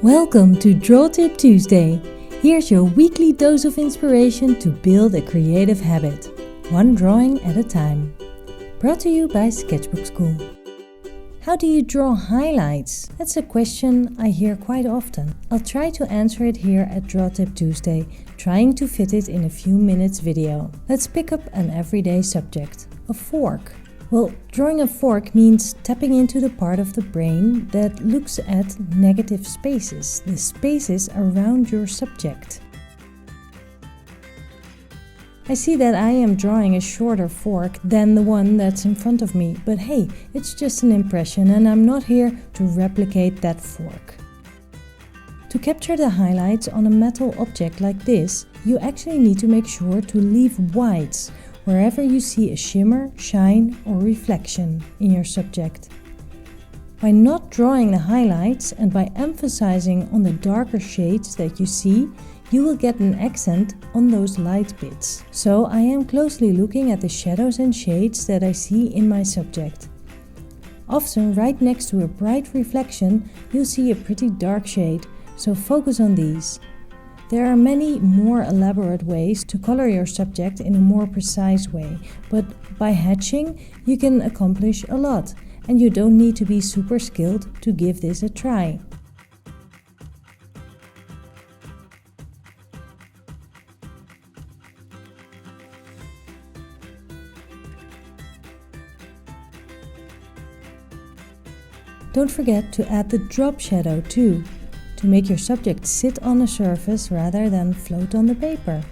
Welcome to Draw Tip Tuesday. Here's your weekly dose of inspiration to build a creative habit, one drawing at a time. Brought to you by Sketchbook School. How do you draw highlights? That's a question I hear quite often. I'll try to answer it here at Draw Tip Tuesday, trying to fit it in a few minutes video. Let's pick up an everyday subject, a fork. Well, drawing a fork means tapping into the part of the brain that looks at negative spaces, the spaces around your subject. I see that I am drawing a shorter fork than the one that's in front of me, but hey, it's just an impression and I'm not here to replicate that fork. To capture the highlights on a metal object like this, you actually need to make sure to leave whites wherever you see a shimmer, shine or reflection in your subject. By not drawing the highlights and by emphasizing on the darker shades that you see, you will get an accent on those light bits. So I am closely looking at the shadows and shades that I see in my subject. Often right next to a bright reflection, you'll see a pretty dark shade, so focus on these. There are many more elaborate ways to color your subject in a more precise way, but by hatching you can accomplish a lot, and you don't need to be super skilled to give this a try. Don't forget to add the drop shadow too, to make your subject sit on a surface rather than float on the paper.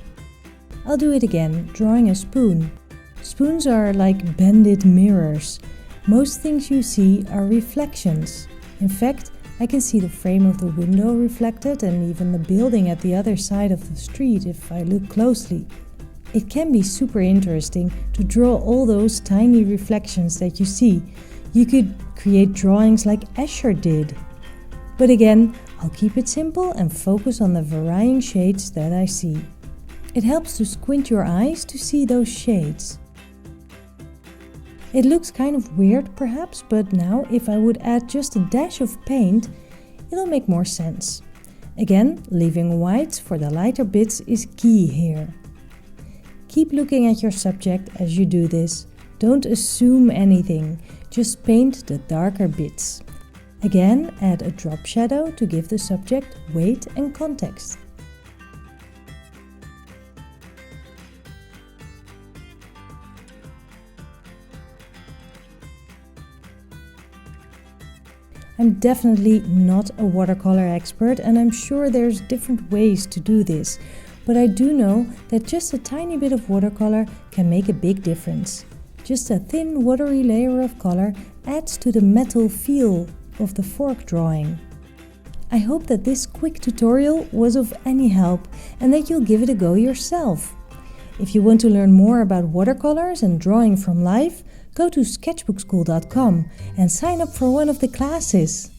I'll do it again, drawing a spoon. Spoons are like bended mirrors. Most things you see are reflections. In fact, I can see the frame of the window reflected and even the building at the other side of the street if I look closely. It can be super interesting to draw all those tiny reflections that you see. You could create drawings like Escher did. But again, I'll keep it simple and focus on the varying shades that I see. It helps to squint your eyes to see those shades. It looks kind of weird perhaps, but now if I would add just a dash of paint, it'll make more sense. Again, leaving whites for the lighter bits is key here. Keep looking at your subject as you do this. Don't assume anything, just paint the darker bits. Again, add a drop shadow to give the subject weight and context. I'm definitely not a watercolor expert and I'm sure there's different ways to do this, but I do know that just a tiny bit of watercolor can make a big difference. Just a thin watery layer of color adds to the metal feel of the fork drawing. I hope that this quick tutorial was of any help and that you'll give it a go yourself. If you want to learn more about watercolors and drawing from life, go to sketchbookschool.com and sign up for one of the classes.